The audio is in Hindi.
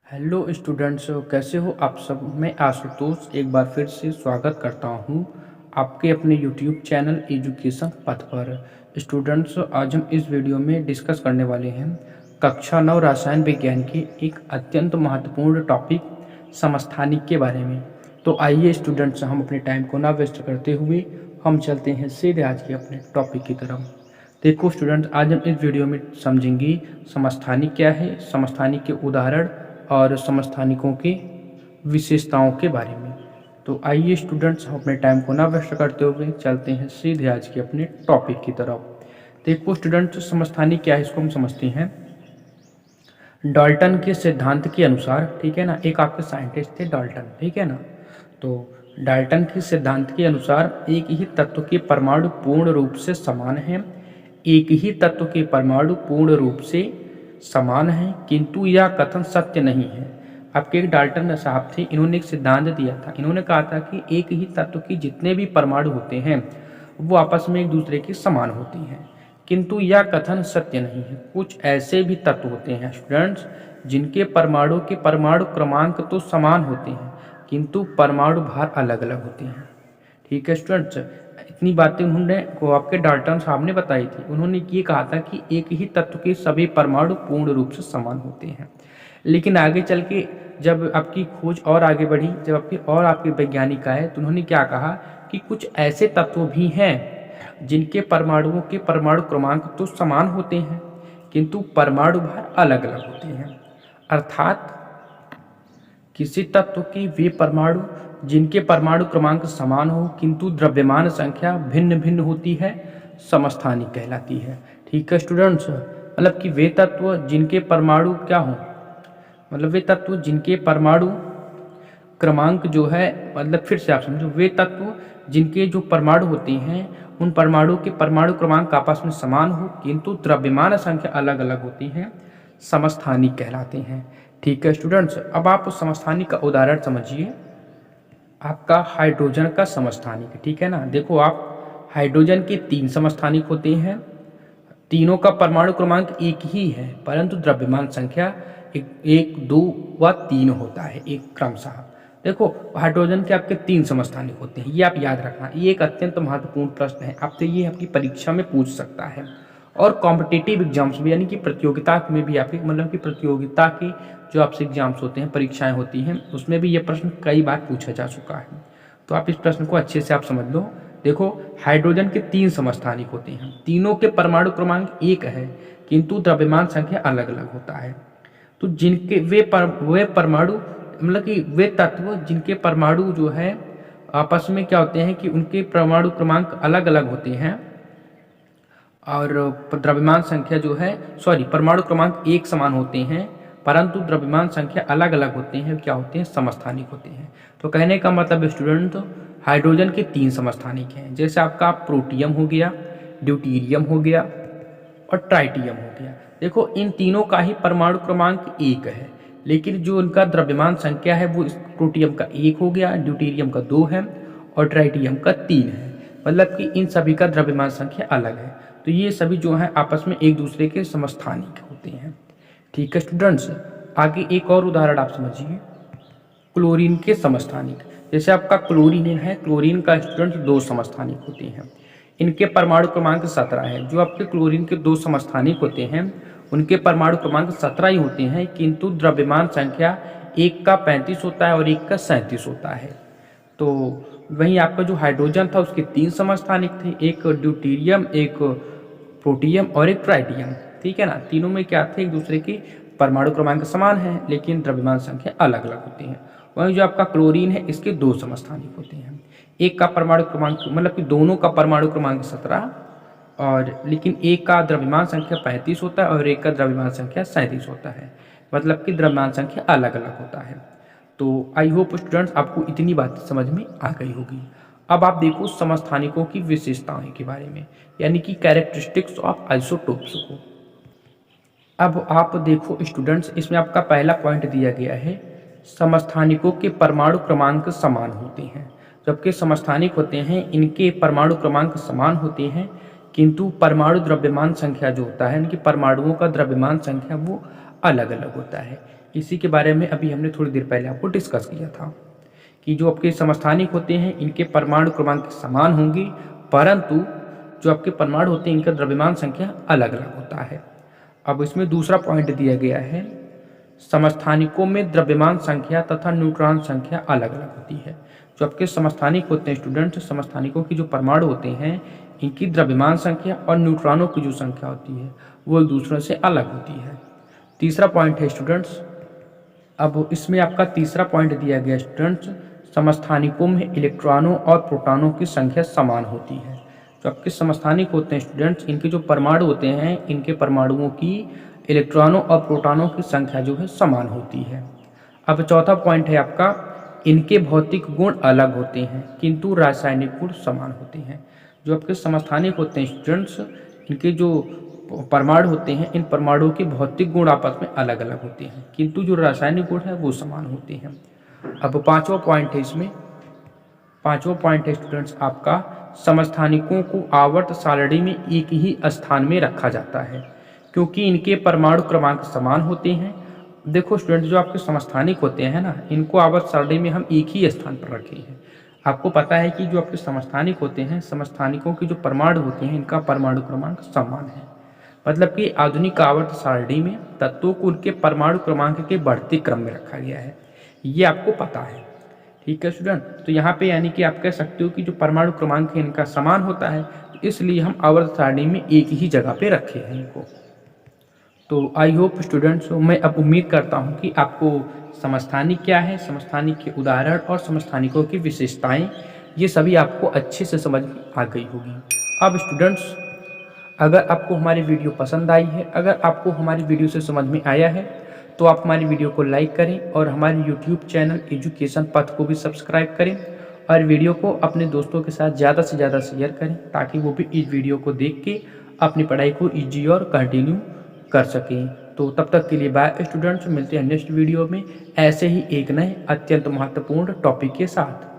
हेलो स्टूडेंट्स, कैसे हो आप सब। मैं आशुतोष एक बार फिर से स्वागत करता हूं आपके अपने यूट्यूब चैनल एजुकेशन पथ पर। स्टूडेंट्स, आज हम इस वीडियो में डिस्कस करने वाले हैं कक्षा 9 रसायन विज्ञान के एक अत्यंत महत्वपूर्ण टॉपिक समस्थानिक के बारे में। तो आइए स्टूडेंट्स, हम अपने टाइम को ना वेस्ट करते हुए हम चलते हैं सीधे आज के अपने टॉपिक की तरफ। देखो स्टूडेंट्स, आज हम इस वीडियो में समझेंगे समस्थानिक क्या है, समस्थानिक के उदाहरण और समस्थानिकों की विशेषताओं के बारे में। तो आइए स्टूडेंट्स, हम अपने टाइम को ना वेस्ट करते हुए चलते हैं सीधे आज के अपने टॉपिक की तरफ। देखो स्टूडेंट्स, समस्थानिक क्या है इसको हम समझते हैं। डाल्टन के सिद्धांत के अनुसार, ठीक है ना, एक आपके साइंटिस्ट थे डाल्टन, ठीक है ना। तो डाल्टन के सिद्धांत के अनुसार एक ही तत्व के परमाणु पूर्ण रूप से समान हैं, एक ही तत्व के परमाणु पूर्ण रूप से समान हैं, किंतु यह कथन सत्य नहीं है। आपके एक डाल्टन साहब थे, इन्होंने एक सिद्धांत दिया था। इन्होंने कहा था कि एक ही तत्व की जितने भी परमाणु होते हैं वो आपस में एक दूसरे के समान होते हैं, किंतु यह कथन सत्य नहीं है। कुछ ऐसे भी तत्व होते हैं स्टूडेंट्स जिनके परमाणु के परमाणु क्रमांक तो समान होते हैं, किंतु परमाणु भार अलग अलग होते हैं। ठीक है स्टूडेंट्स, इतनी बातें उन्होंने को आपके डाल्टन साहब ने बताई थी। उन्होंने ये कहा था कि एक ही तत्व के सभी परमाणु पूर्ण रूप से समान होते हैं। लेकिन आगे चल के जब आपकी खोज और आगे बढ़ी, जब आपके वैज्ञानिक आए, तो उन्होंने क्या कहा कि कुछ ऐसे तत्व भी हैं जिनके परमाणुओं के परमाणु क्रमांक तो समान होते हैं, किंतु परमाणु भार अलग अलग होते हैं। अर्थात किसी तत्व के वे परमाणु जिनके परमाणु क्रमांक समान हो किंतु द्रव्यमान संख्या भिन्न भिन्न होती है, समस्थानिक कहलाती है। ठीक है स्टूडेंट्स, मतलब कि वे तत्व जिनके परमाणु क्या हो, मतलब वे तत्व जिनके परमाणु क्रमांक जो है, मतलब फिर से आप समझो, वे तत्व जिनके जो परमाणु होते हैं उन परमाणु के परमाणु क्रमांक आपस में समान हो किंतु द्रव्यमान संख्या अलग अलग होती है, समस्थानिक कहलाते हैं। ठीक है स्टूडेंट्स, अब आप समस्थानिक का उदाहरण समझिए। आपका हाइड्रोजन का समस्थानिक, ठीक है ना। देखो आप, हाइड्रोजन के 3 समस्थानिक होते हैं, तीनों का परमाणु क्रमांक एक ही है, परंतु द्रव्यमान संख्या 1, 2 व 3 होता है एक क्रमशः। देखो हाइड्रोजन के आपके 3 समस्थानिक होते हैं, ये आप याद रखना। ये एक अत्यंत महत्वपूर्ण प्रश्न है, आपसे ये आपकी परीक्षा में पूछ सकता है। और कॉम्पिटिटिव एग्जाम्स में, यानी कि प्रतियोगिता में भी आपके, मतलब कि प्रतियोगिता के जो आपसे एग्जाम्स होते हैं, परीक्षाएं होती हैं, उसमें भी ये प्रश्न कई बार पूछा जा चुका है। तो आप इस प्रश्न को अच्छे से आप समझ लो। देखो हाइड्रोजन के 3 समस्थानिक होते हैं, तीनों के परमाणु क्रमांक एक है, किंतु द्रव्यमान संख्या अलग अलग होता है। तो जिनके वे परमाणु, मतलब कि वे तत्व जिनके परमाणु जो है आपस में क्या होते हैं कि उनके परमाणु क्रमांक अलग अलग होते हैं और द्रव्यमान संख्या जो है, परमाणु क्रमांक एक समान होते हैं, परंतु द्रव्यमान संख्या अलग अलग होते हैं, क्या होते हैं, समस्थानिक होते हैं। तो कहने का मतलब स्टूडेंट, हाइड्रोजन के 3 समस्थानिक हैं, जैसे आपका प्रोटियम हो गया, ड्यूटीरियम हो गया और ट्राइटियम हो गया। देखो इन तीनों का ही परमाणु क्रमांक 1 है, लेकिन जो उनका द्रव्यमान संख्या है वो प्रोटियम का 1 हो गया, ड्यूटीरियम का 2 है और ट्राइटियम का 3 है। मतलब कि इन सभी का द्रव्यमान संख्या अलग है। तो ये सभी जो है आपस में एक दूसरे के समस्थानिक होते हैं। ठीक है स्टूडेंट्स, आगे एक और उदाहरण आप समझिए, क्लोरीन के समस्थानिक। जैसे आपका क्लोरीन है, क्लोरीन का स्टूडेंट 2 समस्थानिक होते हैं, इनके परमाणु क्रमांक 17 है। जो आपके क्लोरीन के 2 समस्थानिक होते हैं उनके परमाणु क्रमांक 17 ही होते हैं, किंतु द्रव्यमान संख्या एक का 35 होता है और एक का 37 होता है। तो वहीं आपका जो हाइड्रोजन था उसके 3 समस्थानिक थे, एक ड्यूटीरियम, एक प्रोटियम और एक ट्राइटियम। ठीक है ना, तीनों में क्या थे, एक दूसरे के परमाणु क्रमांक समान है लेकिन द्रव्यमान संख्या अलग अलग होती है। वहीं जो आपका क्लोरीन है इसके 2 समस्थानिक होते हैं, एक का परमाणु क्रमांक, मतलब कि दोनों का परमाणु क्रमांक 17 और लेकिन एक का द्रव्यमान संख्या 35 होता है और एक का द्रव्यमान संख्या 37 होता है, मतलब कि द्रव्यमान संख्या अलग अलग होता है। तो आई होप स्टूडेंट्स आपको इतनी बात समझ में आ गई होगी। अब आप देखो समस्थानिकों की विशेषताओं के बारे में, यानी कि कैरेक्टरिस्टिक्स ऑफ आइसोटोप्स को। अब आप देखो स्टूडेंट्स, इसमें आपका पहला पॉइंट दिया गया है, समस्थानिकों के परमाणु क्रमांक समान होते हैं। जबकि समस्थानिक होते हैं इनके परमाणु क्रमांक समान होते हैं, किंतु परमाणु द्रव्यमान संख्या जो होता है, इनकी परमाणुओं का द्रव्यमान संख्या वो अलग अलग होता है। इसी के बारे में अभी हमने थोड़ी देर पहले आपको डिस्कस किया था कि जो आपके समस्थानिक होते हैं इनके परमाणु क्रमांक समान होंगे, परंतु जो आपके परमाणु होते हैं इनका द्रव्यमान संख्या अलग अलग होता है। अब इसमें दूसरा पॉइंट दिया गया है, समस्थानिकों में द्रव्यमान संख्या तथा न्यूट्रॉन संख्या अलग अलग होती है। जो आपके समस्थानिक होते हैं स्टूडेंट, समस्थानिकों की जो परमाणु होते हैं इनकी द्रव्यमान संख्या और न्यूट्रॉनों की जो संख्या होती है वो एक दूसरे से अलग होती है। तीसरा पॉइंट है स्टूडेंट्स, अब इसमें आपका तीसरा पॉइंट दिया गया स्टूडेंट्स, समस्थानिकों में इलेक्ट्रॉनों और प्रोटॉनों की संख्या समान होती है। जो आपके समस्थानिक होते हैं स्टूडेंट्स, इनके जो परमाणु होते हैं इनके परमाणुओं की इलेक्ट्रॉनों और प्रोटॉनों की संख्या जो है समान होती है। अब चौथा पॉइंट है आपका, इनके भौतिक गुण अलग होते हैं किंतु रासायनिक गुण समान होते हैं। जो आपके समस्थानिक होते हैं स्टूडेंट्स, इनके जो परमाणु होते हैं इन परमाणुओं के भौतिक गुण आपस में अलग अलग होते हैं किंतु जो रासायनिक गुण है वो समान होते हैं। अब पांचवा पॉइंट है, इसमें पांचवा पॉइंट है स्टूडेंट्स आपका, समस्थानिकों को आवर्त सारणी में एक ही स्थान में रखा जाता है क्योंकि इनके परमाणु क्रमांक समान होते हैं। देखो स्टूडेंट, जो आपके समस्थानिक होते हैं ना, इनको आवर्त सारणी में हम एक ही स्थान पर रखे हैं। आपको पता है कि जो आपके समस्थानिक होते हैं, समस्थानिकों की जो परमाणु होते हैं इनका परमाणु क्रमांक समान है। मतलब कि आधुनिक आवर्त सारणी में तत्वों को उनके परमाणु क्रमांक के बढ़ते क्रम में रखा गया है, ये आपको पता है। ठीक है स्टूडेंट, तो यहाँ पे यानी कि आप कह सकते हो कि जो परमाणु क्रमांक है इनका समान होता है, तो इसलिए हम आवर्त सारणी में एक ही जगह पे रखे हैं इनको। तो आई होप स्टूडेंट्स, मैं अब उम्मीद करता हूँ कि आपको समस्थानिक क्या है, समस्थानिक के उदाहरण और समस्थानिकों की विशेषताएं, ये सभी आपको अच्छे से समझ में आ गई होगी। अब स्टूडेंट्स, अगर आपको हमारी वीडियो पसंद आई है, अगर आपको हमारी वीडियो से समझ में आया है, तो आप हमारी वीडियो को लाइक करें और हमारे यूट्यूब चैनल एजुकेशन पथ को भी सब्सक्राइब करें और वीडियो को अपने दोस्तों के साथ ज़्यादा से ज़्यादा शेयर करें ताकि वो भी इस वीडियो को देख के अपनी पढ़ाई को ईजी और कंटिन्यू कर सकें। तो तब तक के लिए बाय स्टूडेंट्स, मिलते हैं नेक्स्ट वीडियो में ऐसे ही एक नए अत्यंत महत्वपूर्ण टॉपिक के साथ।